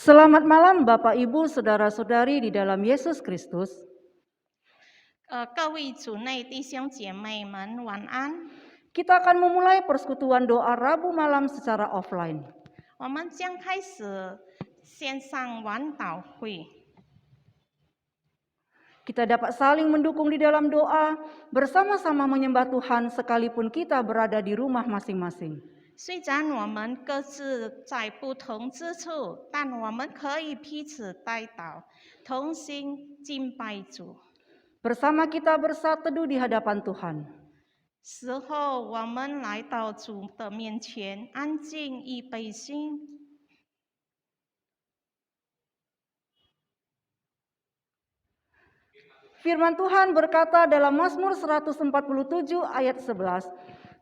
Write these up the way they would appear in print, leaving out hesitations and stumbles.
Selamat malam Bapak Ibu Saudara-saudari di dalam Yesus Kristus. 各位主内弟兄姐妹们晚安。 Kita akan memulai persekutuan doa Rabu malam secara offline. 我们将开始线上晚祷会。 Kita dapat saling mendukung di dalam doa, bersama-sama menyembah Tuhan sekalipun kita berada di rumah masing-masing. 虽然我们各自在不同之处，但我们可以彼此代祷，同心敬拜主。 Bersama kita bersatu teduh di hadapan Tuhan. 时候，我们来到主的面前，安静预备心。 Firman Tuhan berkata dalam Mazmur 147 ayat 11,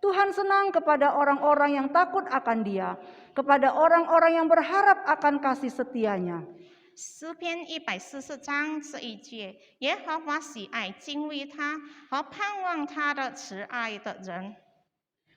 Tuhan senang kepada orang-orang yang takut akan Dia, kepada orang-orang yang berharap akan kasih setianya. 诗篇144章11节，耶和华喜爱敬畏他和盼望他的慈爱的人。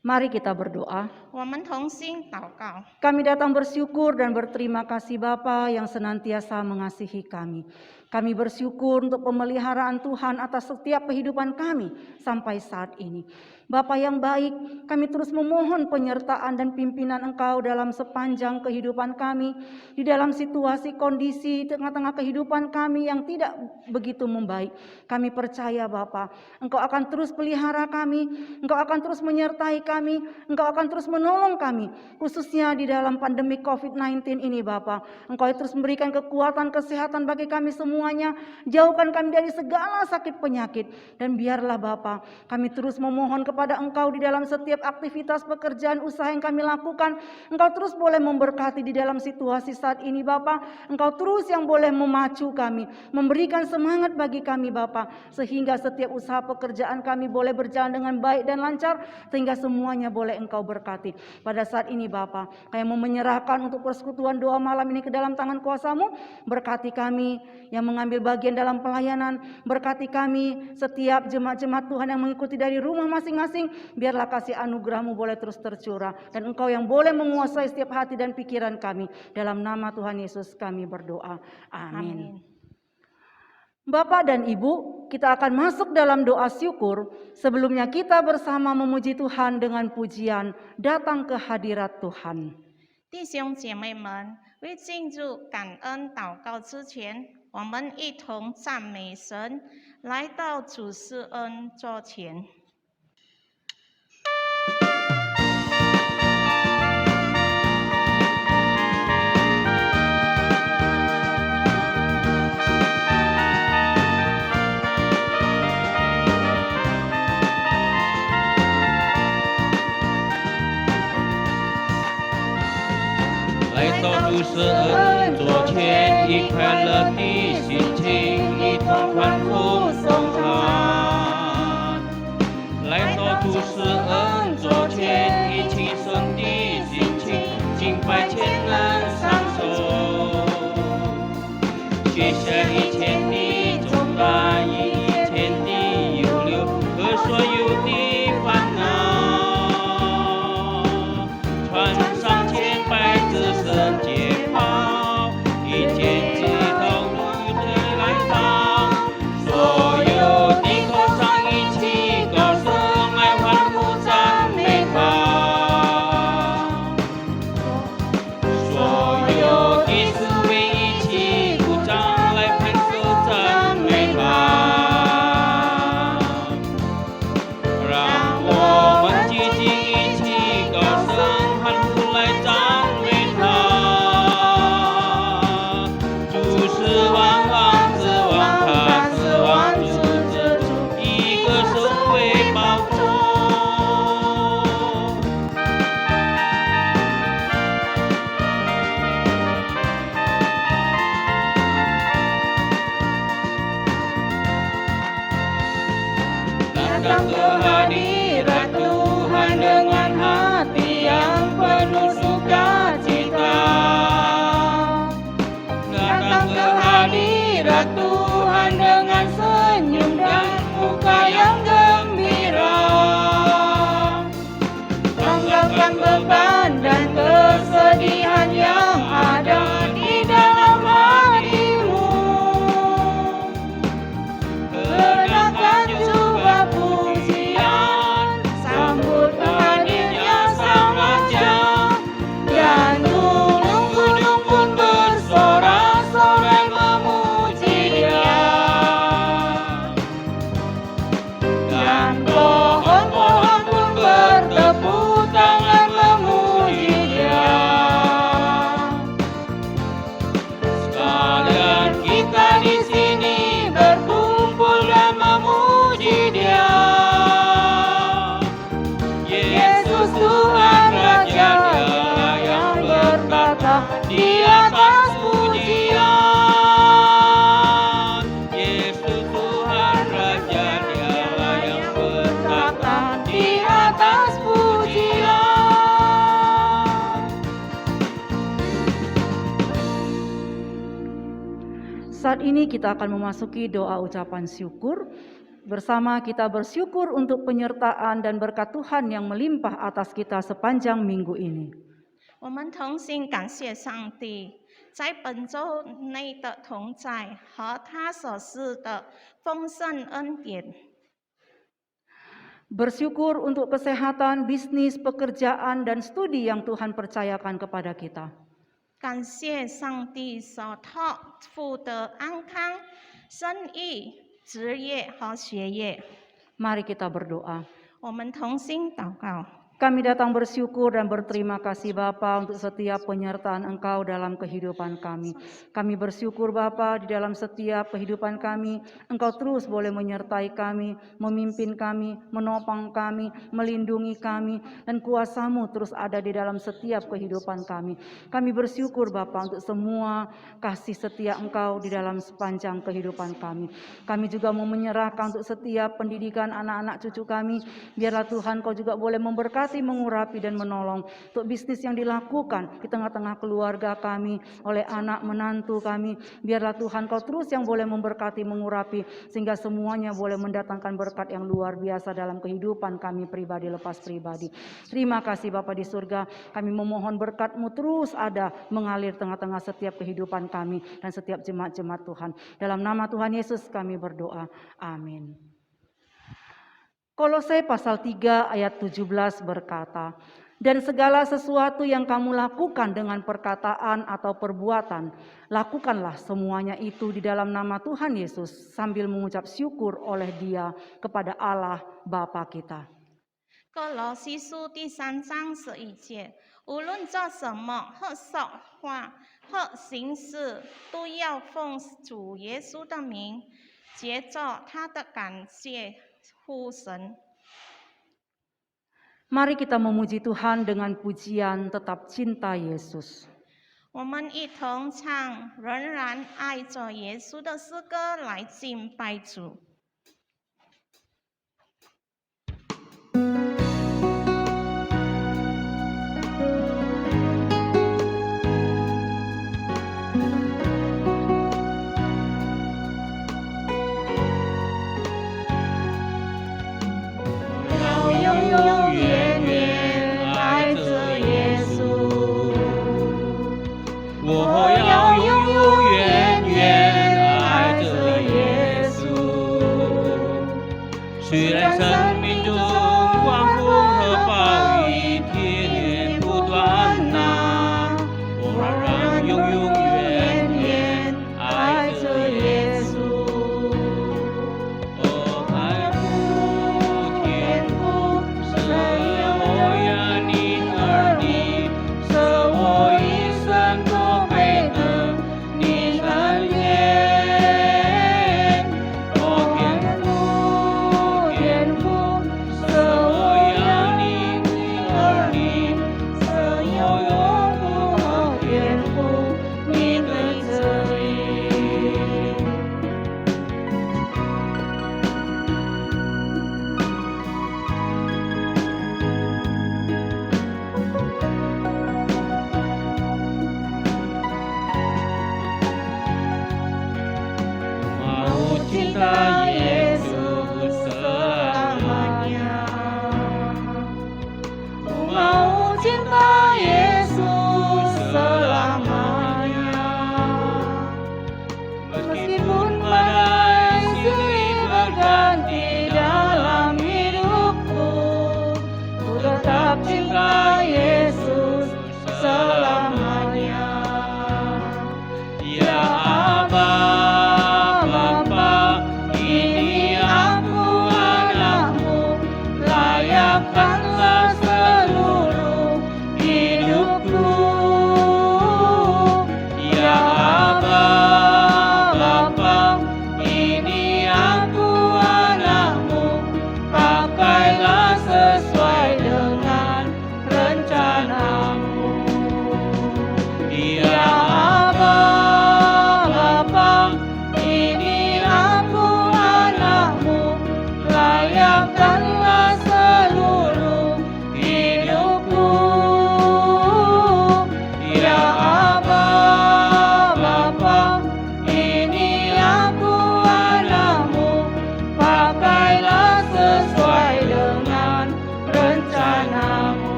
Mari kita berdoa. 我们同心祷告。 Kami datang bersyukur dan berterima kasih Bapa yang senantiasa mengasihi kami. Kami bersyukur untuk pemeliharaan Tuhan atas setiap kehidupan kami sampai saat ini. Bapa yang baik, kami terus memohon penyertaan dan pimpinan Engkau dalam sepanjang kehidupan kami, di dalam situasi kondisi tengah-tengah kehidupan kami yang tidak begitu membaik. Kami percaya Bapa, Engkau akan terus pelihara kami, Engkau akan terus menyertai kami, Engkau akan terus menolong kami, khususnya di dalam pandemi COVID-19 ini Bapa. Engkau terus memberikan kekuatan, kesehatan bagi kami semuanya, jauhkan kami dari segala sakit penyakit, dan biarlah Bapa, kami terus memohon kepada Engkau di dalam setiap aktivitas pekerjaan usaha yang kami lakukan. Engkau terus boleh memberkati di dalam situasi saat ini Bapa. Engkau terus yang boleh memacu kami, memberikan semangat bagi kami Bapa, sehingga setiap usaha pekerjaan kami boleh berjalan dengan baik dan lancar, sehingga semuanya boleh Engkau berkati. Pada saat ini Bapa, kami mau menyerahkan untuk persekutuan doa malam ini ke dalam tangan kuasa-Mu. Berkati kami yang mengambil bagian dalam pelayanan, berkati kami setiap jemaat-jemaat Tuhan yang mengikuti dari rumah masing-masing. Biarlah kasih anugerah-Mu boleh terus tercurah, dan Engkau yang boleh menguasai setiap hati dan pikiran kami. Dalam nama Tuhan Yesus kami berdoa. Amin. Bapak dan Ibu, kita akan masuk dalam doa syukur. Sebelumnya kita bersama memuji Tuhan dengan pujian Datang ke Hadirat Tuhan. 弟兄姐妹们，为进入感恩祷告之前，我们一同赞美神，来到主施恩座前。 来到主施恩座前，以快乐的心情，一同欢呼颂唱。来到主施恩座前，以轻松的心情，敬拜前能上手。卸下一切的重担，一切的忧虑和所有的烦恼，穿上洁白的圣洁袍，一见激动如的来到，所有的口上一起高声来欢呼赞美他，所有的思维一起鼓掌来拍手赞美他。 让我们聚集一起，高声欢呼来赞美他。主是万王之王，他是万主之主，一个手为宝座。 Datang ke hadirat Tuhan dengan hati yang penuh sukacita. Datang ke hadirat Tuhan dengan senyum dan muka yang gembira. Tanggalkan beban dan kesedihan yang ada di dalam ini kita akan memasuki doa ucapan syukur. Bersama kita bersyukur untuk penyertaan dan berkat Tuhan yang melimpah atas kita sepanjang minggu ini. 我们同心感谢上帝，在本周内的同在和他所赐的丰盛恩典。 Bersyukur untuk kesehatan, bisnis, pekerjaan, dan studi yang Tuhan percayakan kepada kita. 感谢上帝所托付的安康、生意、职业和学业。 Mari kita berdoa. 我们同心祷告。 Kami datang bersyukur dan berterima kasih Bapa untuk setiap penyertaan Engkau dalam kehidupan kami. Kami bersyukur Bapa di dalam setiap kehidupan kami, Engkau terus boleh menyertai kami, memimpin kami, menopang kami, melindungi kami, dan kuasa-Mu terus ada di dalam setiap kehidupan kami. Kami bersyukur Bapa untuk semua kasih setia Engkau di dalam sepanjang kehidupan kami. Kami juga mau menyerahkan untuk setiap pendidikan anak-anak cucu kami, biarlah Tuhan Kau juga boleh memberkati, mengurapi dan menolong untuk bisnis yang dilakukan di tengah-tengah keluarga kami, oleh anak menantu kami. Biarlah Tuhan Kau terus yang boleh memberkati, mengurapi, sehingga semuanya boleh mendatangkan berkat yang luar biasa dalam kehidupan kami pribadi lepas pribadi. Terima kasih Bapa di surga, kami memohon berkat-Mu terus ada mengalir tengah-tengah setiap kehidupan kami dan setiap jemaat-jemaat Tuhan. Dalam nama Tuhan Yesus kami berdoa. Amin. Kolose pasal 3 ayat 17 berkata, "Dan segala sesuatu yang kamu lakukan dengan perkataan atau perbuatan, lakukanlah semuanya itu di dalam nama Tuhan Yesus sambil mengucap syukur oleh Dia kepada Allah Bapa kita." 哥罗西书第3章11节，无论做什么，或说话，或行事，都要奉主耶稣的名，藉着他的感谢呼神。 Mari kita memuji Tuhan dengan pujian tetap cinta Yesus. 我们一同唱仍然爱着耶稣的诗歌来敬拜主。 虽然生命中光复和暴雨天不断呐，我仍然永永远远爱着耶稣。哦，爱父天父，赦我呀你儿女，赦我一生多亏的你恩典。 Cinta Yesus selamanya, mau cinta Yesus selamanya. Meskipun badai silih berganti dalam hidupku, ku tetap cinta Yesus selamanya. Ya Aba. Layakkanlah seluruh hidupku, ya Aba Bapa, ini aku anakmu, pakailah sesuai dengan rencanamu.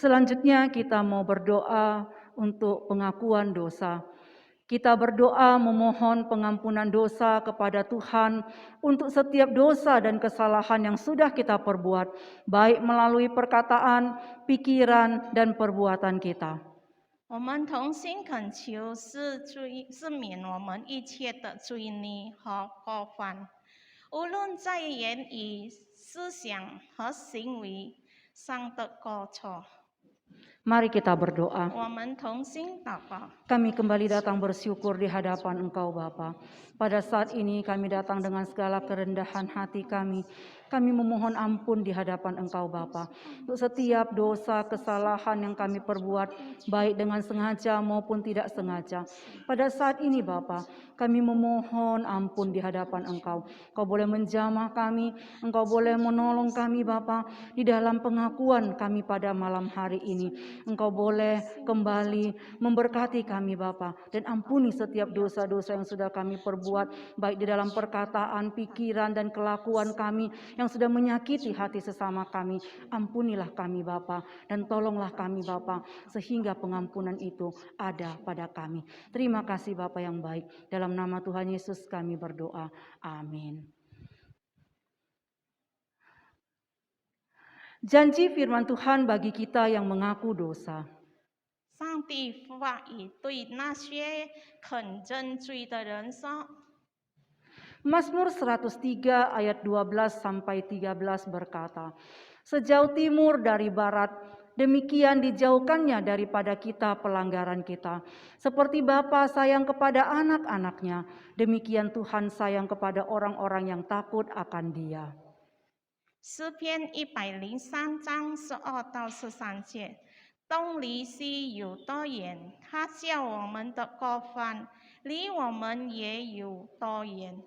Selanjutnya kita mau berdoa untuk pengakuan dosa. Kita berdoa memohon pengampunan dosa kepada Tuhan untuk setiap dosa dan kesalahan yang sudah kita perbuat, baik melalui perkataan, pikiran, dan perbuatan kita. 我们同心恳求赦免我们一切的罪孽和过犯，无论在言语、思想和行为上的过错。 Mari kita berdoa. 我们同心祷告。 Kami kembali datang bersyukur di hadapan Engkau Bapa. Pada saat ini kami datang dengan segala kerendahan hati kami. Kami memohon ampun di hadapan Engkau Bapa untuk setiap dosa, kesalahan yang kami perbuat, baik dengan sengaja maupun tidak sengaja. Pada saat ini Bapa, kami memohon ampun di hadapan Engkau. Engkau boleh menjamah kami, Engkau boleh menolong kami Bapa di dalam pengakuan kami pada malam hari ini. Engkau boleh kembali memberkati kami Bapa, dan ampuni setiap dosa-dosa yang sudah kami perbuat, baik di dalam perkataan, pikiran, dan kelakuan kami yang sudah menyakiti hati sesama kami. Ampunilah kami Bapa, dan tolonglah kami Bapa, sehingga pengampunan itu ada pada kami. Terima kasih Bapa yang baik. Dalam nama Tuhan Yesus kami berdoa. Amin. Janji firman Tuhan bagi kita yang mengaku dosa. 上帝话语对那些肯认罪的人说。 Mazmur 103 ayat 12 sampai 13 berkata, sejauh timur dari barat, demikian dijauhkannya daripada kita pelanggaran kita. Seperti Bapa sayang kepada anak-anaknya, demikian Tuhan sayang kepada orang-orang yang takut akan Dia. 诗篇103章12到13节，东离西有多远？他叫我们的过犯，离我们也有多远？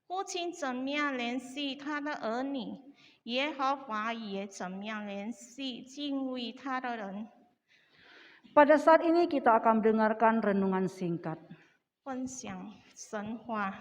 父亲怎么样联系他的儿女？耶和华也怎么样联系敬畏他的人？ Pada saat ini kita akan mendengarkan renungan singkat. 分享神话。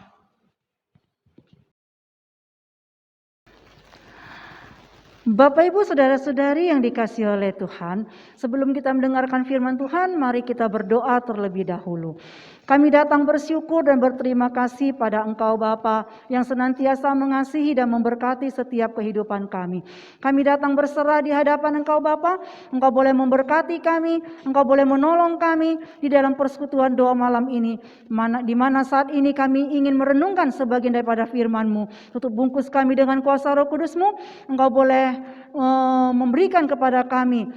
Bapak Ibu Saudara-saudari yang dikasihi oleh Tuhan, sebelum kita mendengarkan firman Tuhan, mari kita berdoa terlebih dahulu. Kami datang bersyukur dan berterima kasih pada Engkau Bapa yang senantiasa mengasihi dan memberkati setiap kehidupan kami. Kami datang berserah di hadapan Engkau Bapa. Engkau boleh memberkati kami, Engkau boleh menolong kami di dalam persekutuan doa malam ini, di mana saat ini kami ingin merenungkan sebagian daripada firman-Mu. Tutup bungkus kami dengan kuasa Roh Kudus-Mu. Engkau boleh memberikan kepada kami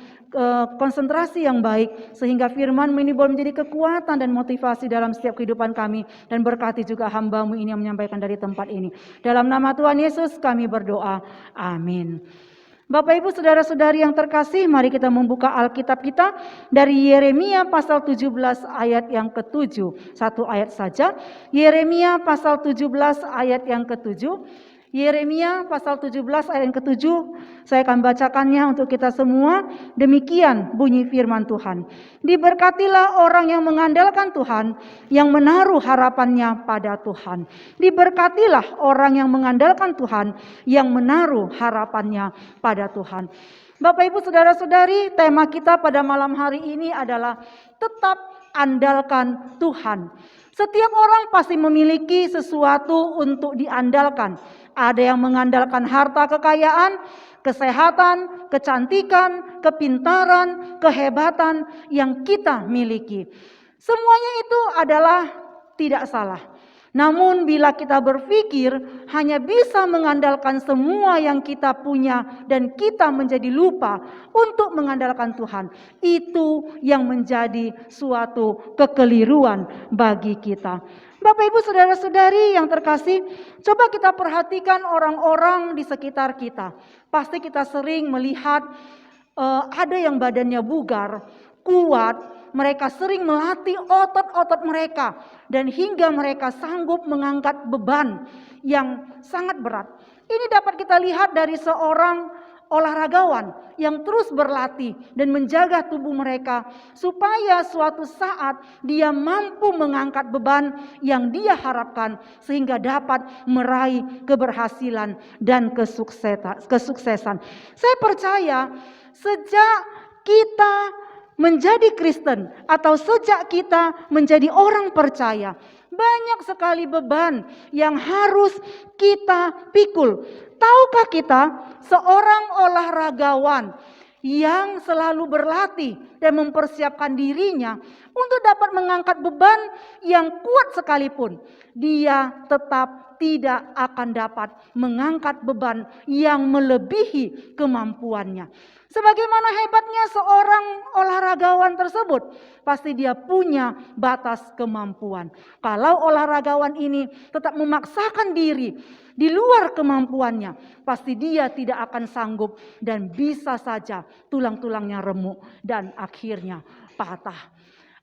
konsentrasi yang baik, sehingga firman-Mu ini boleh menjadi kekuatan dan motivasi dalam setiap kehidupan kami, dan berkati juga hamba-Mu ini yang menyampaikan dari tempat ini. Dalam nama Tuhan Yesus kami berdoa, amin. Bapak Ibu Saudara-saudari yang terkasih, mari kita membuka Alkitab kita dari Yeremia pasal 17 ayat yang ke-7. Satu ayat saja, Yeremia pasal 17 ayat yang ke-7. Yeremia pasal 17 ayat yang ke-7, saya akan bacakannya untuk kita semua. Demikian bunyi firman Tuhan. Diberkatilah orang yang mengandalkan Tuhan, yang menaruh harapannya pada Tuhan. Diberkatilah orang yang mengandalkan Tuhan, yang menaruh harapannya pada Tuhan. Bapak Ibu Saudara-saudari, tema kita pada malam hari ini adalah tetap andalkan Tuhan. Setiap orang pasti memiliki sesuatu untuk diandalkan. Ada yang mengandalkan harta kekayaan, kesehatan, kecantikan, kepintaran, kehebatan yang kita miliki. Semuanya itu adalah tidak salah. Namun bila kita berpikir hanya bisa mengandalkan semua yang kita punya dan kita menjadi lupa untuk mengandalkan Tuhan, itu yang menjadi suatu kekeliruan bagi kita. Bapak Ibu Saudara-saudari yang terkasih, coba kita perhatikan orang-orang di sekitar kita. Pasti kita sering melihat ada yang badannya bugar, kuat. Mereka sering melatih otot-otot mereka dan hingga mereka sanggup mengangkat beban yang sangat berat. Ini dapat kita lihat dari seorang olahragawan yang terus berlatih dan menjaga tubuh mereka supaya suatu saat dia mampu mengangkat beban yang dia harapkan sehingga dapat meraih keberhasilan dan kesuksesan. Saya percaya sejak kita menjadi Kristen atau sejak kita menjadi orang percaya, banyak sekali beban yang harus kita pikul. Tahukah kita, seorang olahragawan yang selalu berlatih dan mempersiapkan dirinya untuk dapat mengangkat beban yang kuat sekalipun, dia tetap tidak akan dapat mengangkat beban yang melebihi kemampuannya. Sebagaimana hebatnya seorang olahragawan tersebut, pasti dia punya batas kemampuan. Kalau olahragawan ini tetap memaksakan diri di luar kemampuannya, pasti dia tidak akan sanggup dan bisa saja tulang-tulangnya remuk dan akhirnya patah.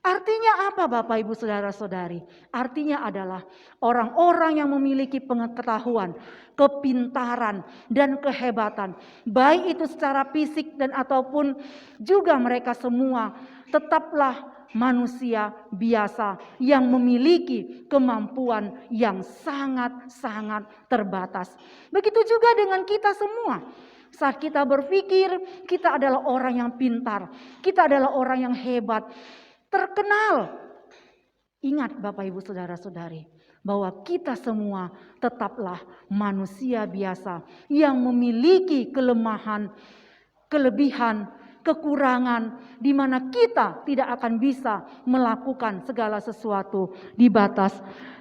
Artinya apa Bapak Ibu Saudara-saudari? Artinya adalah orang-orang yang memiliki pengetahuan, kepintaran dan kehebatan, baik itu secara fisik dan ataupun juga mereka semua tetaplah manusia biasa yang memiliki kemampuan yang sangat-sangat terbatas. Begitu juga dengan kita semua. Saat kita berpikir kita adalah orang yang pintar, kita adalah orang yang hebat, terkenal. Ingat Bapak Ibu Saudara-saudari, bahwa kita semua tetaplah manusia biasa yang memiliki kelemahan, kelebihan, kekurangan, di mana kita tidak akan bisa melakukan segala sesuatu di batas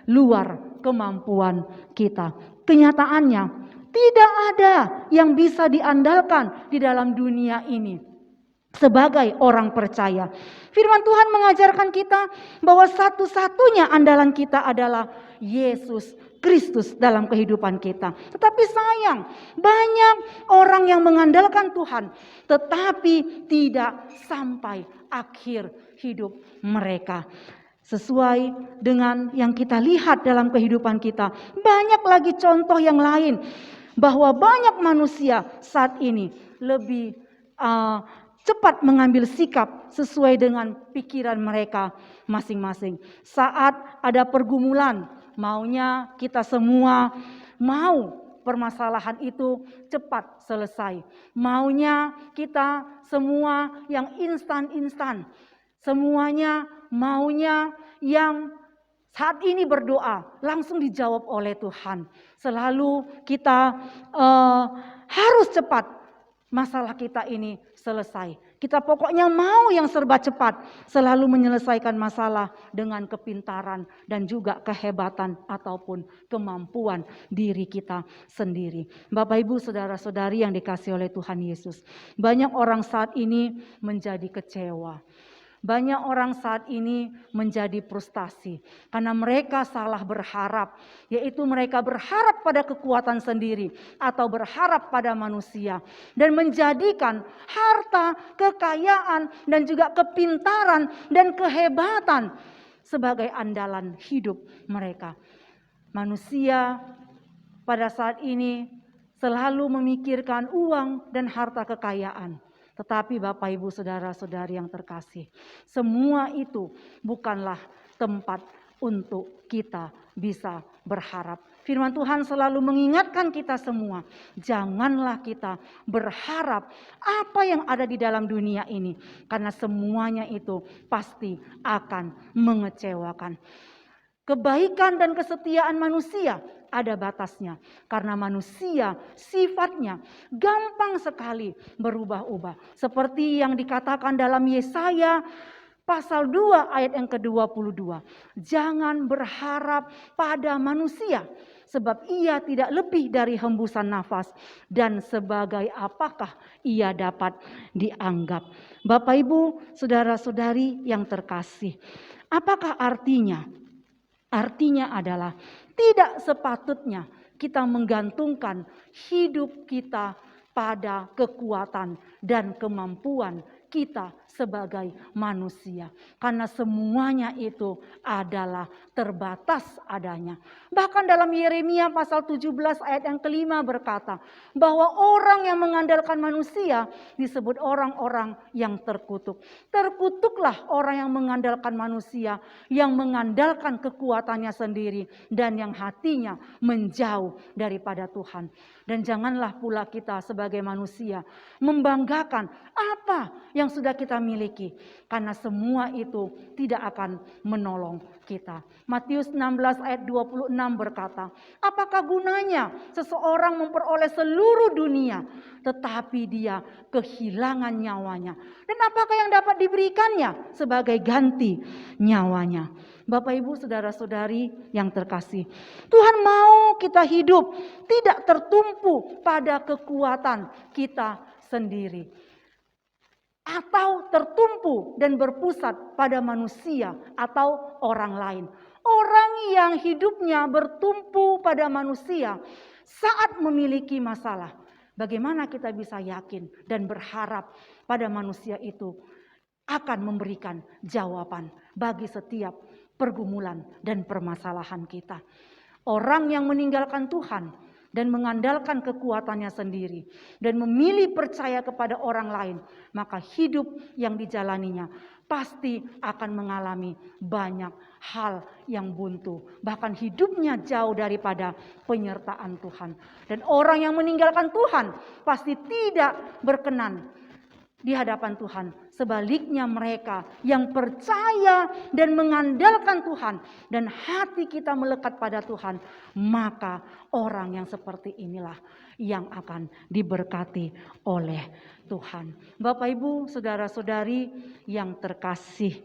luar kemampuan kita. Kenyataannya, tidak ada yang bisa diandalkan di dalam dunia ini sebagai orang percaya. Firman Tuhan mengajarkan kita bahwa satu-satunya andalan kita adalah Yesus Kristus dalam kehidupan kita. Tetapi sayang, banyak orang yang mengandalkan Tuhan tetapi tidak sampai akhir hidup mereka. Sesuai dengan yang kita lihat dalam kehidupan kita, banyak lagi contoh yang lain bahwa banyak manusia saat ini lebih cepat mengambil sikap sesuai dengan pikiran mereka masing-masing. Saat ada pergumulan, maunya kita semua mau permasalahan itu cepat selesai. Maunya kita semua yang instan-instan. Semuanya maunya yang saat ini berdoa langsung dijawab oleh Tuhan. Selalu kita harus cepat masalah kita ini selesai. Kita pokoknya mau yang serba cepat, selalu menyelesaikan masalah dengan kepintaran dan juga kehebatan ataupun kemampuan diri kita sendiri. Bapak Ibu Saudara-saudari yang dikasihi oleh Tuhan Yesus, banyak orang saat ini menjadi kecewa. Banyak orang saat ini menjadi frustasi karena mereka salah berharap, yaitu mereka berharap pada kekuatan sendiri atau berharap pada manusia dan menjadikan harta, kekayaan dan juga kepintaran dan kehebatan sebagai andalan hidup mereka. Manusia pada saat ini selalu memikirkan uang dan harta kekayaan. Tetapi Bapak Ibu Saudara-saudari yang terkasih, semua itu bukanlah tempat untuk kita bisa berharap. Firman Tuhan selalu mengingatkan kita semua, janganlah kita berharap apa yang ada di dalam dunia ini, karena semuanya itu pasti akan mengecewakan. Kebaikan dan kesetiaan manusia ada batasnya, karena manusia sifatnya gampang sekali berubah-ubah. Seperti yang dikatakan dalam Yesaya pasal 2 ayat yang ke-22. Jangan berharap pada manusia, sebab ia tidak lebih dari hembusan nafas, dan sebagai apakah ia dapat dianggap. Bapak Ibu, saudara-saudari yang terkasih, apakah artinya? Artinya adalah tidak sepatutnya kita menggantungkan hidup kita pada kekuatan dan kemampuan kita sebagai manusia. Karena semuanya itu adalah terbatas adanya. Bahkan dalam Yeremia pasal 17 ayat yang kelima berkata bahwa orang yang mengandalkan manusia disebut orang-orang yang terkutuk. Terkutuklah orang yang mengandalkan manusia, yang mengandalkan kekuatannya sendiri dan yang hatinya menjauh daripada Tuhan. Dan janganlah pula kita sebagai manusia membanggakan apa yang sudah kita miliki, karena semua itu tidak akan menolong kita. Matius 16 ayat 26 berkata, apakah gunanya seseorang memperoleh seluruh dunia tetapi dia kehilangan nyawanya? Dan apakah yang dapat diberikannya sebagai ganti nyawanya? Bapak, Ibu, saudara-saudari yang terkasih, Tuhan mau kita hidup tidak tertumpu pada kekuatan kita sendiri, atau tertumpu dan berpusat pada manusia atau orang lain. Orang yang hidupnya bertumpu pada manusia saat memiliki masalah, bagaimana kita bisa yakin dan berharap pada manusia itu akan memberikan jawaban bagi setiap pergumulan dan permasalahan kita. Orang yang meninggalkan Tuhan dan mengandalkan kekuatannya sendiri dan memilih percaya kepada orang lain, maka hidup yang dijalaninya pasti akan mengalami banyak hal yang buntu. Bahkan hidupnya jauh daripada penyertaan Tuhan. Dan orang yang meninggalkan Tuhan pasti tidak berkenan di hadapan Tuhan. Sebaliknya mereka yang percaya dan mengandalkan Tuhan dan hati kita melekat pada Tuhan, maka orang yang seperti inilah yang akan diberkati oleh Tuhan. Bapak, Ibu, saudara-saudari yang terkasih,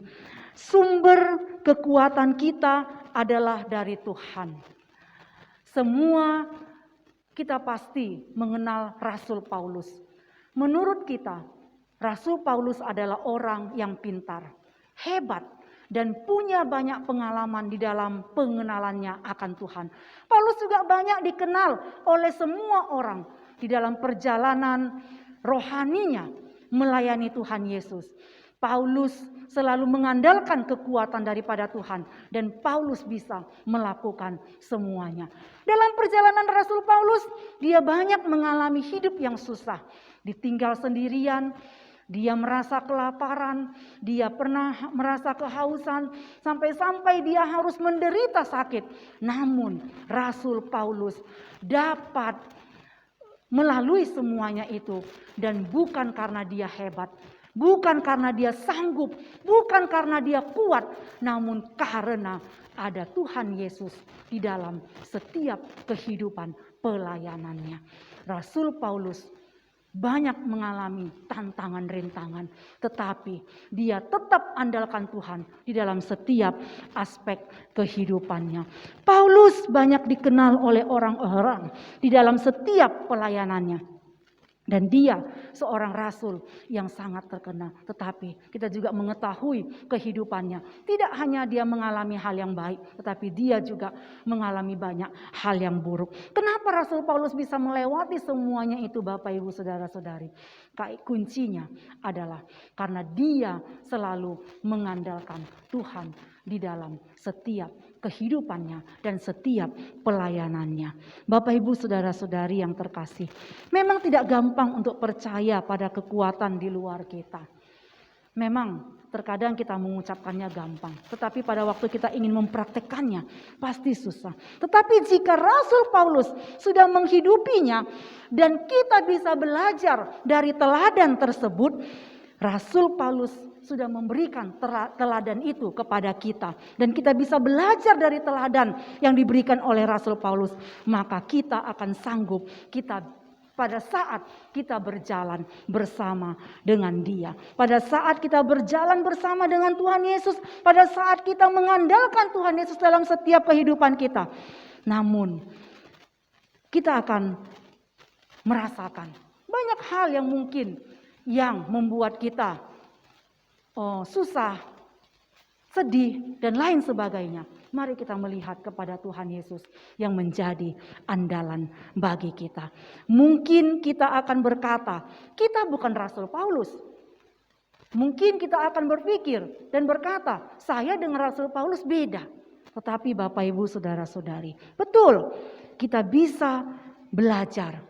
sumber kekuatan kita adalah dari Tuhan. Semua kita pasti mengenal Rasul Paulus. Menurut kita, Rasul Paulus adalah orang yang pintar, hebat, dan punya banyak pengalaman di dalam pengenalannya akan Tuhan. Paulus juga banyak dikenal oleh semua orang di dalam perjalanan rohaninya melayani Tuhan Yesus. Paulus selalu mengandalkan kekuatan daripada Tuhan dan Paulus bisa melakukan semuanya. Dalam perjalanan Rasul Paulus, dia banyak mengalami hidup yang susah, ditinggal sendirian. Dia merasa kelaparan, dia pernah merasa kehausan, sampai-sampai dia harus menderita sakit. Namun Rasul Paulus dapat melalui semuanya itu, dan bukan karena dia hebat, bukan karena dia sanggup, bukan karena dia kuat, namun karena ada Tuhan Yesus di dalam setiap kehidupan pelayanannya. Rasul Paulus banyak mengalami tantangan rintangan, tetapi dia tetap andalkan Tuhan di dalam setiap aspek kehidupannya. Paulus banyak dikenal oleh orang-orang di dalam setiap pelayanannya. Dan dia seorang rasul yang sangat terkenal. Tetapi kita juga mengetahui kehidupannya. Tidak hanya dia mengalami hal yang baik, tetapi dia juga mengalami banyak hal yang buruk. Kenapa Rasul Paulus bisa melewati semuanya itu, Bapak, Ibu, saudara-saudari? Kuncinya adalah karena dia selalu mengandalkan Tuhan di dalam setiap kehidupannya dan setiap pelayanannya. Bapak, Ibu, saudara-saudari yang terkasih, memang tidak gampang untuk percaya pada kekuatan di luar kita. Memang terkadang kita mengucapkannya gampang, tetapi pada waktu kita ingin mempraktekannya pasti susah. Tetapi jika Rasul Paulus sudah menghidupinya dan kita bisa belajar dari teladan tersebut, Rasul Paulus sudah memberikan teladan itu kepada kita. Dan kita bisa belajar dari teladan yang diberikan oleh Rasul Paulus. Maka kita akan sanggup pada saat kita berjalan bersama dengan Dia. Pada saat kita berjalan bersama dengan Tuhan Yesus. Pada saat kita mengandalkan Tuhan Yesus dalam setiap kehidupan kita. Namun kita akan merasakan banyak hal yang mungkin yang membuat kita susah, sedih, dan lain sebagainya. Mari kita melihat kepada Tuhan Yesus yang menjadi andalan bagi kita. Mungkin kita akan berkata, kita bukan Rasul Paulus. Mungkin kita akan berpikir dan berkata, saya dengan Rasul Paulus beda. Tetapi Bapak Ibu Saudara-saudari, betul kita bisa belajar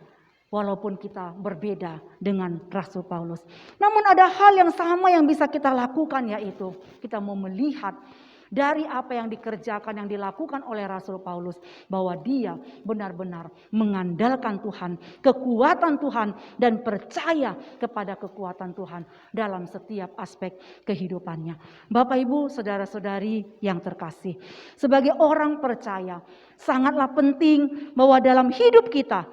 walaupun kita berbeda dengan Rasul Paulus. Namun ada hal yang sama yang bisa kita lakukan, yaitu kita mau melihat dari apa yang dikerjakan, yang dilakukan oleh Rasul Paulus, bahwa dia benar-benar mengandalkan Tuhan, kekuatan Tuhan, dan percaya kepada kekuatan Tuhan dalam setiap aspek kehidupannya. Bapak Ibu Saudara-saudari yang terkasih, sebagai orang percaya sangatlah penting bahwa dalam hidup kita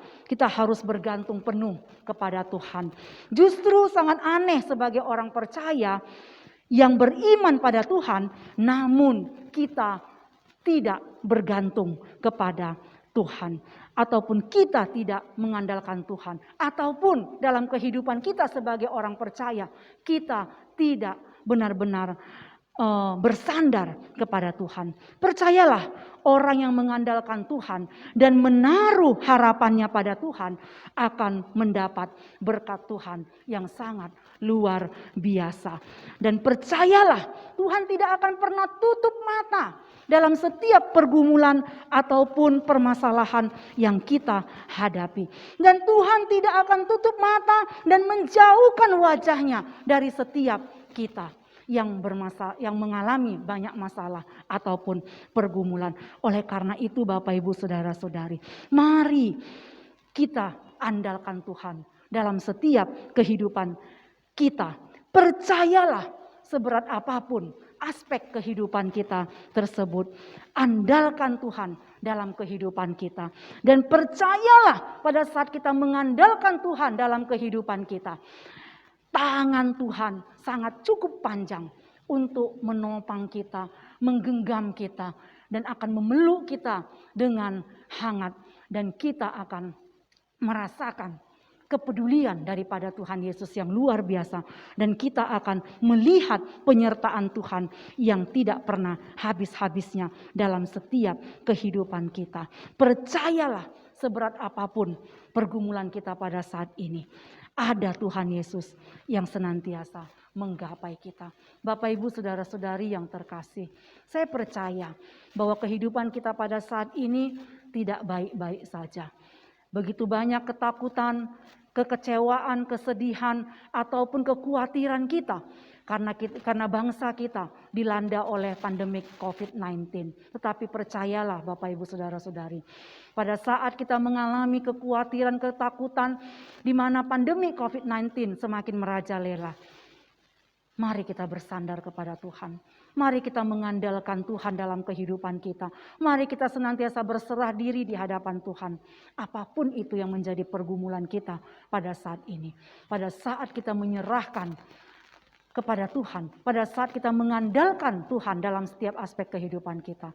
harus bergantung penuh kepada Tuhan. Justru sangat aneh sebagai orang percaya yang beriman pada Tuhan, namun kita tidak bergantung kepada Tuhan, ataupun kita tidak mengandalkan Tuhan, ataupun dalam kehidupan kita sebagai orang percaya, kita tidak benar-benar bersandar kepada Tuhan. Percayalah, orang yang mengandalkan Tuhan dan menaruh harapannya pada Tuhan akan mendapat berkat Tuhan yang sangat luar biasa. Dan percayalah, Tuhan tidak akan pernah tutup mata dalam setiap pergumulan ataupun permasalahan yang kita hadapi. Dan Tuhan tidak akan tutup mata dan menjauhkan wajahnya dari setiap kita yang mengalami banyak masalah ataupun pergumulan. Oleh karena itu Bapak Ibu Saudara-saudari, mari kita andalkan Tuhan dalam setiap kehidupan kita. Percayalah, seberat apapun aspek kehidupan kita tersebut, andalkan Tuhan dalam kehidupan kita. Dan percayalah, pada saat kita mengandalkan Tuhan dalam kehidupan kita, tangan Tuhan sangat cukup panjang untuk menopang kita, menggenggam kita, dan akan memeluk kita dengan hangat. Dan kita akan merasakan kepedulian daripada Tuhan Yesus yang luar biasa. Dan kita akan melihat penyertaan Tuhan yang tidak pernah habis-habisnya dalam setiap kehidupan kita. Percayalah, seberat apapun pergumulan kita pada saat ini, ada Tuhan Yesus yang senantiasa menggapai kita. Bapak Ibu Saudara-saudari yang terkasih, saya percaya bahwa kehidupan kita pada saat ini tidak baik-baik saja. Begitu banyak ketakutan, kekecewaan, kesedihan, ataupun kekhawatiran kita karena bangsa kita dilanda oleh pandemik COVID-19. Tetapi percayalah Bapak Ibu Saudara-saudari, pada saat kita mengalami kekhawatiran, ketakutan di mana pandemi COVID-19 semakin merajalela, mari kita bersandar kepada Tuhan. Mari kita mengandalkan Tuhan dalam kehidupan kita. Mari kita senantiasa berserah diri di hadapan Tuhan. Apapun itu yang menjadi pergumulan kita pada saat ini. Pada saat kita menyerahkan kepada Tuhan, pada saat kita mengandalkan Tuhan dalam setiap aspek kehidupan kita,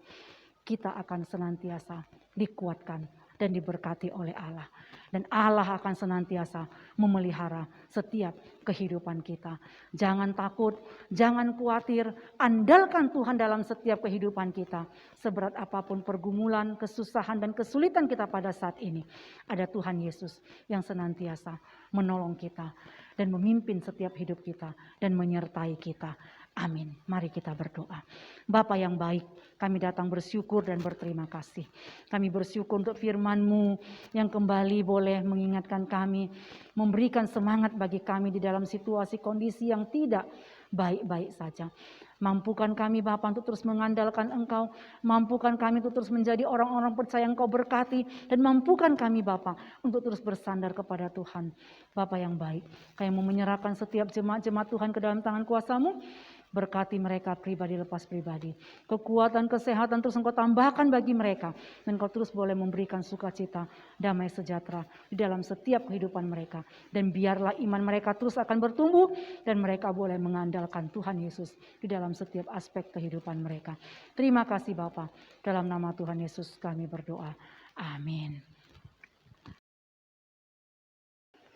kita akan senantiasa dikuatkan dan diberkati oleh Allah. Dan Allah akan senantiasa memelihara setiap kehidupan kita. Jangan takut, jangan khawatir, andalkan Tuhan dalam setiap kehidupan kita. Seberat apapun pergumulan, kesusahan, dan kesulitan kita pada saat ini, ada Tuhan Yesus yang senantiasa menolong kita dan memimpin setiap hidup kita dan menyertai kita. Amin. Mari kita berdoa. Bapa yang baik, kami datang bersyukur dan berterima kasih. Kami bersyukur untuk firman-Mu yang kembali boleh mengingatkan kami, memberikan semangat bagi kami di dalam situasi kondisi yang tidak baik-baik saja. Mampukan kami Bapa untuk terus mengandalkan Engkau. Mampukan kami untuk terus menjadi orang-orang percaya Engkau berkati. Dan mampukan kami Bapa untuk terus bersandar kepada Tuhan. Bapa yang baik, kami mau menyerahkan setiap jemaat-jemaat Tuhan ke dalam tangan kuasa-Mu. Berkati mereka pribadi lepas pribadi. Kekuatan, kesehatan terus Engkau tambahkan bagi mereka. Dan Engkau terus boleh memberikan sukacita, damai sejahtera di dalam setiap kehidupan mereka. Dan biarlah iman mereka terus akan bertumbuh. Dan mereka boleh mengandalkan Tuhan Yesus di dalam setiap aspek kehidupan mereka. Terima kasih Bapa. Dalam nama Tuhan Yesus kami berdoa. Amin.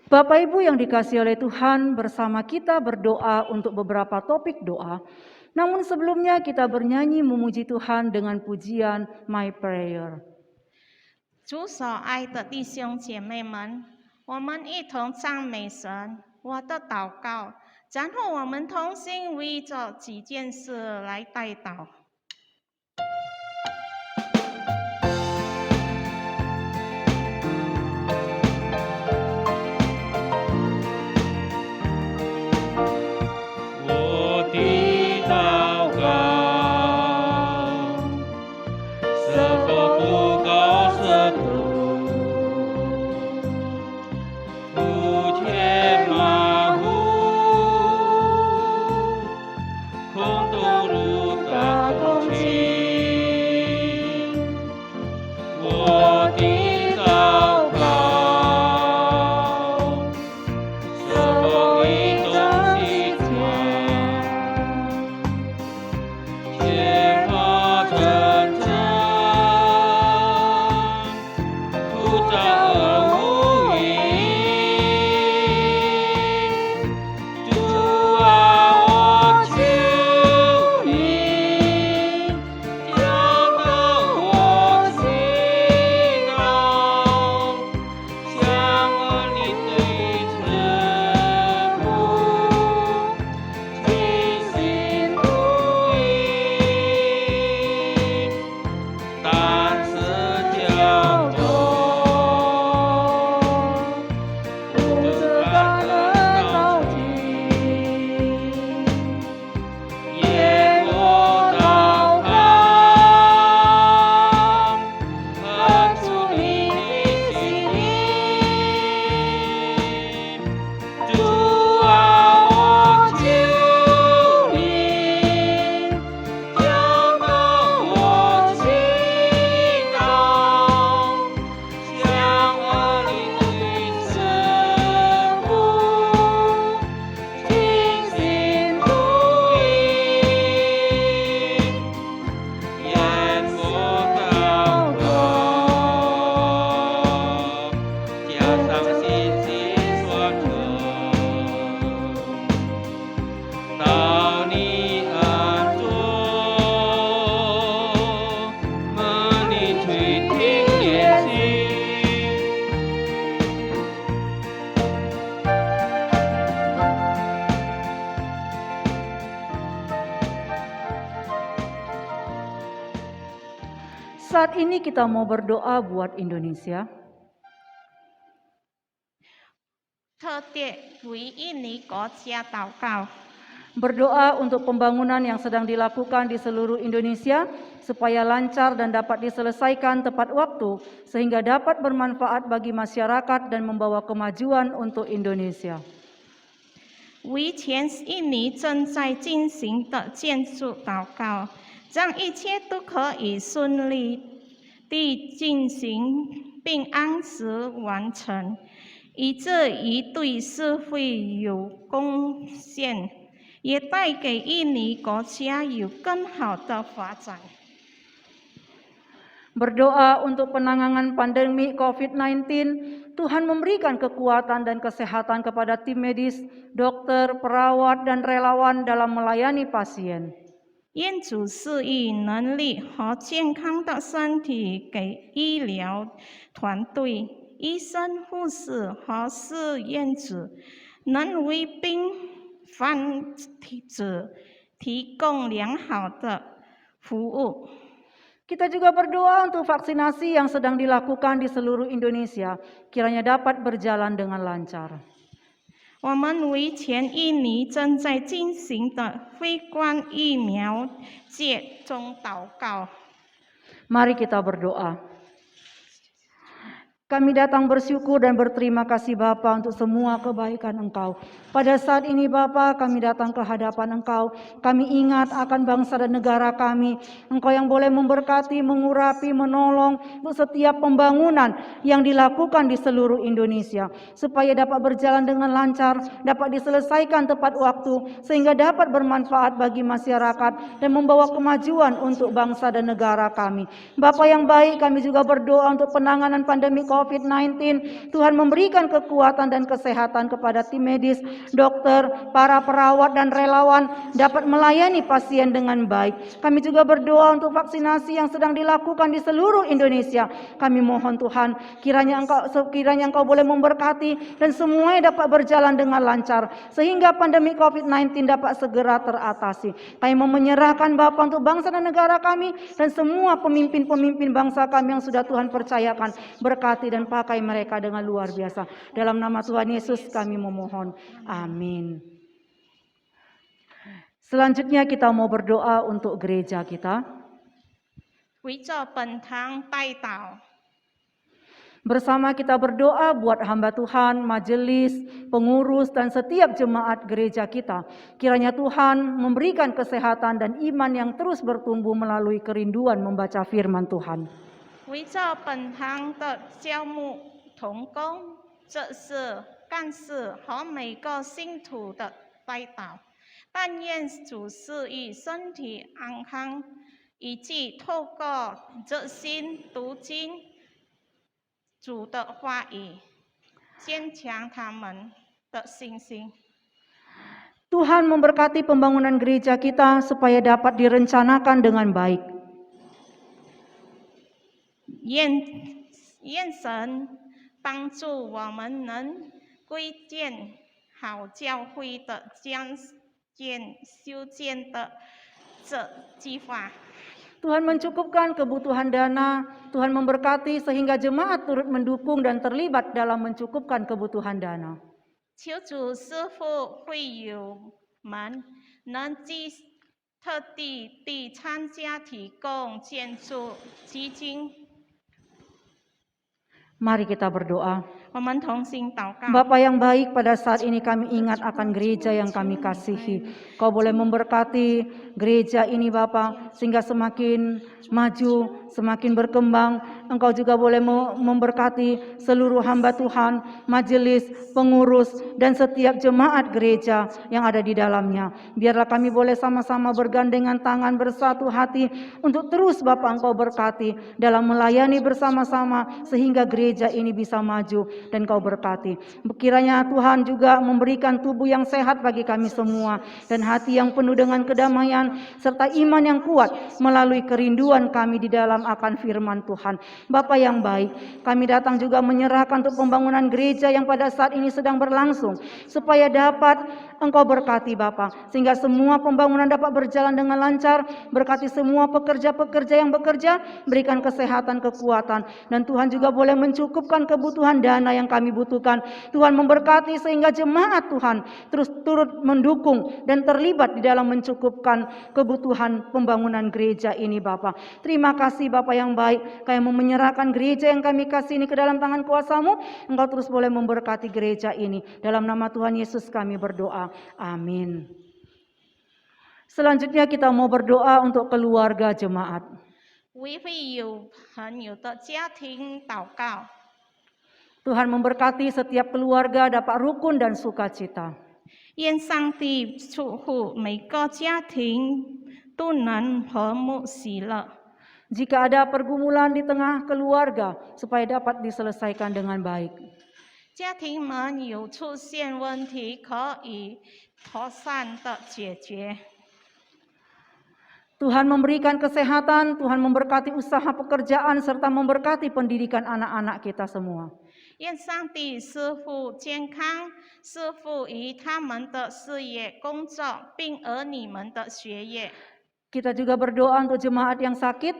Bapak Ibu yang dikasihi oleh Tuhan, bersama kita berdoa untuk beberapa topik doa. Namun sebelumnya kita bernyanyi memuji Tuhan dengan pujian My Prayer. 主所爱的弟兄姐妹们，我们一同赞美神。我的祷告然后我们同心为这几件事来代祷。我的祷告是否不高涉途，不牵马虎，空投入大空气。我的祷告是否一种喜悦？天马沉沉，枯燥而无益。主啊，我求你教导我心脑，像儿女对慈父，倾心吐意。但是教导不知感恩到底，也我祷告，和主你的心意。主啊，我求你教导我心脑，像儿女对慈父，倾心吐意。愿我祷告，加上信心所求，到你恩中，蒙你垂听怜惜。Saat ini kita mau berdoa buat Indonesia. 特别为印尼国家祷告， Berdoa untuk pembangunan yang sedang dilakukan di seluruh Indonesia supaya lancar dan dapat diselesaikan tepat waktu sehingga dapat bermanfaat bagi masyarakat dan membawa kemajuan untuk Indonesia. 为全印尼正在进行的建筑祷告，让一切都可以顺利地进行并按时完成，以至于对社会有贡献，也带给印尼国家有更好的发展。 Berdoa untuk penanganan pandemi COVID-19, Tuhan memberikan kekuatan dan kesehatan kepada tim medis, dokter, perawat, dan relawan dalam melayani pasien. 愿主赐予能力和健康的身体给医疗团队、医生、护士和志愿者，能为病患者提供良好的服务。 Kita juga berdoa untuk vaksinasi yang sedang dilakukan di seluruh Indonesia, kiranya dapat berjalan dengan lancar. 我们为全印尼正在进行的非冠疫苗接种祷告。 Mari kita berdoa. Kami datang bersyukur dan berterima kasih Bapa untuk semua kebaikan Engkau. Pada saat ini Bapa, kami datang ke hadapan Engkau. Kami ingat akan bangsa dan negara kami. Engkau yang boleh memberkati, mengurapi, menolong untuk setiap pembangunan yang dilakukan di seluruh Indonesia. Supaya dapat berjalan dengan lancar, dapat diselesaikan tepat waktu, sehingga dapat bermanfaat bagi masyarakat dan membawa kemajuan untuk bangsa dan negara kami. Bapa yang baik, kami juga berdoa untuk penanganan pandemi COVID-19 COVID-19. Tuhan memberikan kekuatan dan kesehatan kepada tim medis, dokter, para perawat dan relawan dapat melayani pasien dengan baik. Kami juga berdoa untuk vaksinasi yang sedang dilakukan di seluruh Indonesia. Kami mohon Tuhan, kiranya Engkau boleh memberkati dan semuanya dapat berjalan dengan lancar sehingga pandemi COVID-19 dapat segera teratasi. Kami mau menyerahkan Bapa untuk bangsa dan negara kami dan semua pemimpin-pemimpin bangsa kami yang sudah Tuhan percayakan. Berkati dan pakai mereka dengan luar biasa. Dalam nama Tuhan Yesus kami memohon. Amin. Selanjutnya kita mau berdoa untuk gereja kita. 为着本堂代祷， Bersama kita berdoa buat hamba Tuhan, majelis, pengurus, dan setiap jemaat gereja kita. Kiranya Tuhan memberikan kesehatan dan iman yang terus bertumbuh melalui kerinduan membaca firman Tuhan. 为着本堂的教牧同工、这是干事和每个信徒的代祷，但愿主赐予身体安康，以及透过热心读经主的话语，坚强他们的信心。 Tuhan memberkati pembangunan gereja kita supaya dapat direncanakan dengan baik. 愿神帮助我们能规建好教会的修建的这计划。 Tuhan mencukupkan kebutuhan dana, Tuhan memberkati sehingga jemaat turut mendukung dan terlibat dalam mencukupkan kebutuhan dana. 求主师傅会友们能特地参加提供建筑基金。 Mari kita berdoa. 我们同心祷告。 Bapa yang baik, pada saat ini kami ingat akan gereja yang kami kasihi. Kau boleh memberkati gereja ini Bapa, sehingga semakin maju, semakin berkembang. Engkau juga boleh memberkati seluruh hamba Tuhan, majelis, pengurus, dan setiap jemaat gereja yang ada di dalamnya. Biarlah kami boleh sama-sama bergandengan tangan, bersatu hati untuk terus Bapa Engkau berkati dalam melayani bersama-sama sehingga gereja ini bisa maju dan Kau berkati. Kiranya Tuhan juga memberikan tubuh yang sehat bagi kami semua dan hati yang penuh dengan kedamaian serta iman yang kuat melalui kerinduan kami di dalam akan firman Tuhan. Bapa yang baik, kami datang juga menyerahkan untuk pembangunan gereja yang pada saat ini sedang berlangsung supaya dapat Engkau berkati Bapa, sehingga semua pembangunan dapat berjalan dengan lancar. Berkati semua pekerja-pekerja yang bekerja, berikan kesehatan, kekuatan, dan Tuhan juga boleh mencukupkan kebutuhan dana yang kami butuhkan. Tuhan memberkati sehingga jemaat Tuhan terus turut mendukung dan terlibat di dalam mencukupkan kebutuhan pembangunan gereja ini Bapa. Terima kasih Bapa yang baik, kami mau menyerahkan gereja yang kami kasih ini ke dalam tangan kuasa-Mu. Engkau terus boleh memberkati gereja ini. Dalam nama Tuhan Yesus kami berdoa. Amin. Selanjutnya kita mau berdoa untuk keluarga jemaat. 为会友朋友的家庭祷告。 Tuhan memberkati setiap keluarga dapat rukun dan sukacita. 愿上帝祝福每个家庭都能和睦喜乐。 Jika ada pergumulan di tengah keluarga, supaya dapat diselesaikan dengan baik. 家庭们有出现问题，可以妥善的解决。 Tuhan memberikan kesehatan, Tuhan memberkati usaha pekerjaan, serta memberkati pendidikan anak-anak kita semua. 愿上帝赐福健康，赐福于他们的事业、工作，并儿女们的学业。 Kita juga berdoa untuk jemaat yang sakit.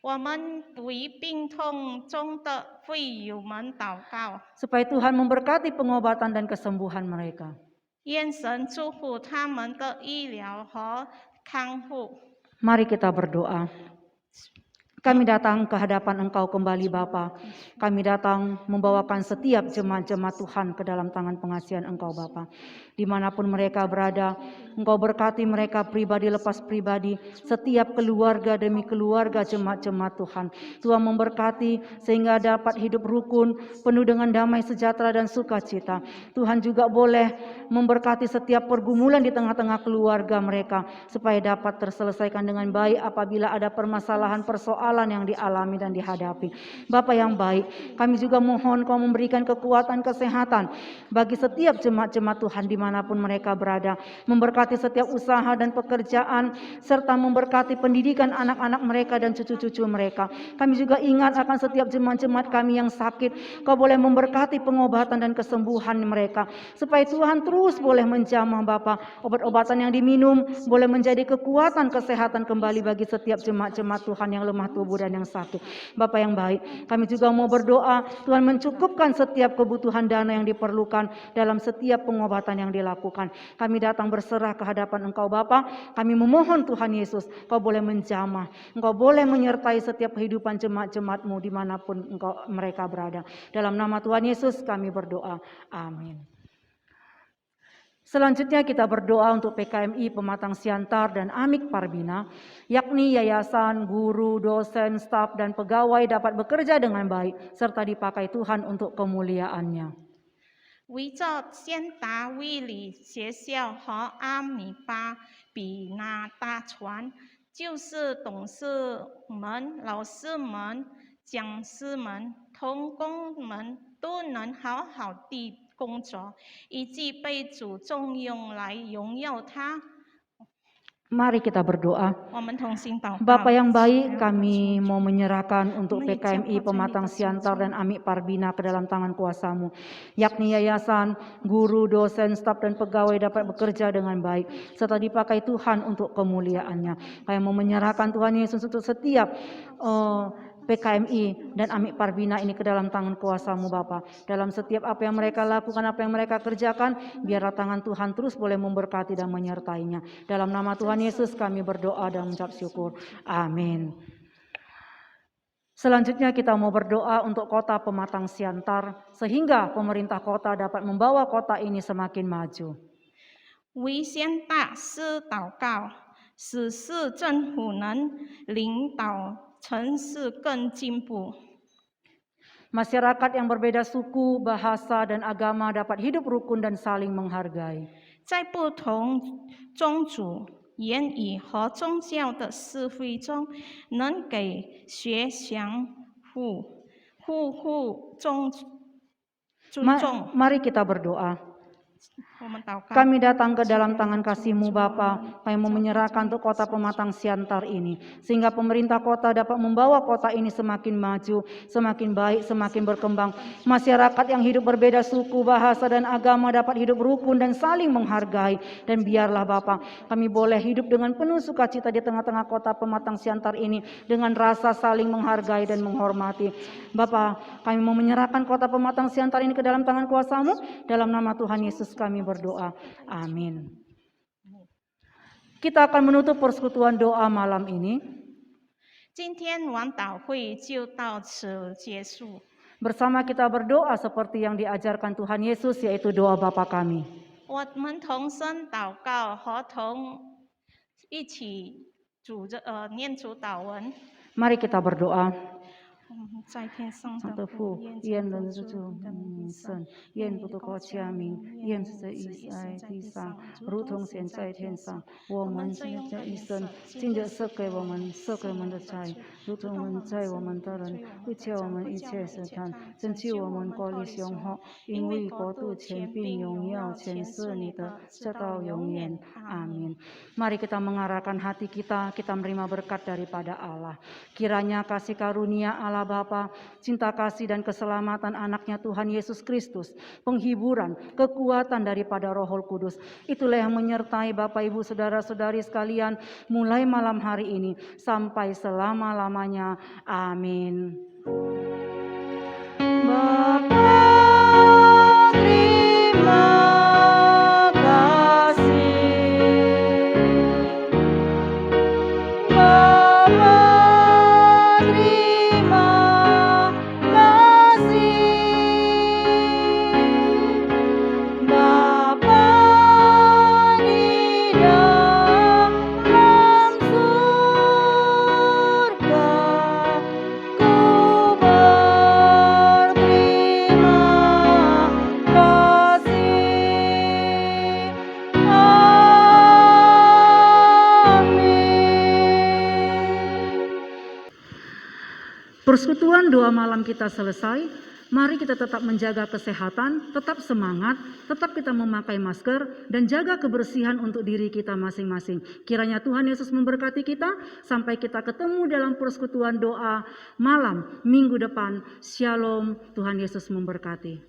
我们为病痛中的会友们祷告， supaya Tuhan memberkati pengobatan dan kesembuhan mereka. 愿神祝福他们的医疗和康复。 Mari kita berdoa. Kami datang ke hadapan Engkau kembali Bapa. Kami datang membawakan setiap jemaat-jemaat Tuhan ke dalam tangan pengasihan Engkau Bapa. dimanapun mereka berada. Engkau berkati mereka pribadi lepas pribadi, setiap keluarga demi keluarga jemaat-jemaat Tuhan. Tuhan memberkati sehingga dapat hidup rukun, penuh dengan damai sejahtera dan sukacita. Tuhan juga boleh memberkati setiap pergumulan di tengah-tengah keluarga mereka, supaya dapat terselesaikan dengan baik apabila ada permasalahan persoalan yang dialami dan dihadapi. Bapa yang baik, kami juga mohon Kau memberikan kekuatan kesehatan bagi setiap jemaat-jemaat Tuhan dimanapun mereka berada, memberkati setiap usaha dan pekerjaan, serta memberkati pendidikan anak-anak mereka dan cucu-cucu mereka. Kami juga ingat akan setiap jemaat-jemaat kami yang sakit. Kau boleh memberkati pengobatan dan kesembuhan mereka, supaya Tuhan terus boleh menjamah Bapa. Obat-obatan yang diminum boleh menjadi kekuatan kesehatan kembali bagi setiap jemaat-jemaat Tuhan yang lemah tubuh dan yang sakit. Bapa yang baik, kami juga mau berdoa Tuhan mencukupkan setiap kebutuhan dana yang diperlukan dalam setiap pengobatan yang dilakukan. Kami datang berserah ke hadapan Engkau Bapa. Kami memohon Tuhan Yesus, Kau boleh menjamah, Engkau boleh menyertai setiap kehidupan jemaat-jemaat-Mu dimanapun mereka berada. Dalam nama Tuhan Yesus kami berdoa. Amin. Selanjutnya kita berdoa untuk PKMI Pematang Siantar dan Amik Parbina, yakni yayasan, guru, dosen, staf, dan pegawai dapat bekerja dengan baik serta dipakai Tuhan untuk kemuliaan-Nya. 围着先达卫理学校和阿米巴比那大船，就是董事们、老师们、讲师们、同工们都能好好地工作，以及被主重用来荣耀他。 Mari kita berdoa. 我们同心祷告。 Bapa yang baik, kami mau menyerahkan untuk PKMI Pematang Siantar dan Amik Parbina ke dalam tangan kuasa-Mu, yakni yayasan, guru, dosen, staf, dan pegawai dapat bekerja dengan baik, serta dipakai Tuhan untuk kemuliaan-Nya. Kami mau menyerahkan Tuhan Yesus untuk setiap PKMI dan Amik Parbina ini ke dalam tangan kuasa-Mu Bapa. Dalam setiap apa yang mereka lakukan, apa yang mereka kerjakan, biarlah tangan Tuhan terus boleh memberkati dan menyertainya. Dalam nama Tuhan Yesus kami berdoa dan mengucap syukur. Amin. Selanjutnya kita mau berdoa untuk kota Pematang Siantar, sehingga pemerintah kota dapat membawa kota ini semakin maju. 为先大师祷告，使市政府能领导城市更进步。 Masyarakat yang berbeda suku, bahasa, dan agama dapat hidup rukun dan saling menghargai. 在不同宗族、言语和宗教的社会中，能给学相互尊重。 Mari kita berdoa. 我们祷告。 Kami datang ke dalam tangan kasih-Mu Bapa. Kami mau menyerahkan untuk kota Pematang Siantar ini, sehingga pemerintah kota dapat membawa kota ini semakin maju, semakin baik, semakin berkembang. Masyarakat yang hidup berbeda suku, bahasa, dan agama dapat hidup rukun dan saling menghargai. Dan biarlah Bapa, kami boleh hidup dengan penuh sukacita di tengah-tengah kota Pematang Siantar ini, dengan rasa saling menghargai dan menghormati. Bapa, kami mau menyerahkan kota Pematang Siantar ini ke dalam tangan kuasa-Mu. Dalam nama Tuhan Yesus kami berdoa. Amin. Kita akan menutup persekutuan doa malam ini. 今天晚祷会就到此结束。 Bersama kita berdoa seperti yang diajarkan Tuhan Yesus, yaitu doa Bapa kami. 我们同声祷告，和同一起念主祷文。 Mari kita berdoa. 我们在天上 Santa 的 Fu, 父，愿 愿 人 人 之 之 主 主 的名圣，圣， 愿 愿 不 不 得 得 高 高 加 加 名， 名， 愿 愿 是 是 在 在 以 以 在 在 地 地 上 上， 如 如 同 同 显 显在 在天 天 上 上。 我 我 们 们 现 这用 在 的 一 一 生， 生， 今 今 日 日 赦 赦 给 给 我 我 们， 们， 赦给 赦 我 我 们的 们的 债， 罪， 如 如 同 同 我 我 们 们 在 在 我 我 们 们 的 的 人， 罪， 我 不 们 叫 的 我 债， 们 不 一 叫我 切 们 试 一切 探， 探， 拯 拯 救 救 我 我 们 们 脱 脱 离 离 凶 凶 恶， 恶。 因 因 为 为 国 国 度、 度、 权 权 柄、 柄、 荣 荣 耀 耀， 全 全 是 是 你 你 的， 的， 直 直 到 到 永 永 远。 远。阿 Amin. 门。 Mari kita mengarahkan hati kita menerima berkat daripada Allah. Kiranya kasih karunia Allah Bapa, cinta kasih dan keselamatan anaknya Tuhan Yesus Kristus, penghiburan, kekuatan daripada Roh Kudus, itulah yang menyertai Bapak Ibu Saudara-saudari sekalian mulai malam hari ini sampai selama-lamanya. Amin. Bapa, terima kasih. Bapa, terima kasih. Bapa, Persekutuan doa malam kita selesai. Mari kita tetap menjaga kesehatan, tetap semangat, tetap kita memakai masker, dan jaga kebersihan untuk diri kita masing-masing. Kiranya Tuhan Yesus memberkati kita, sampai kita ketemu dalam persekutuan doa malam minggu depan. Shalom, Tuhan Yesus memberkati.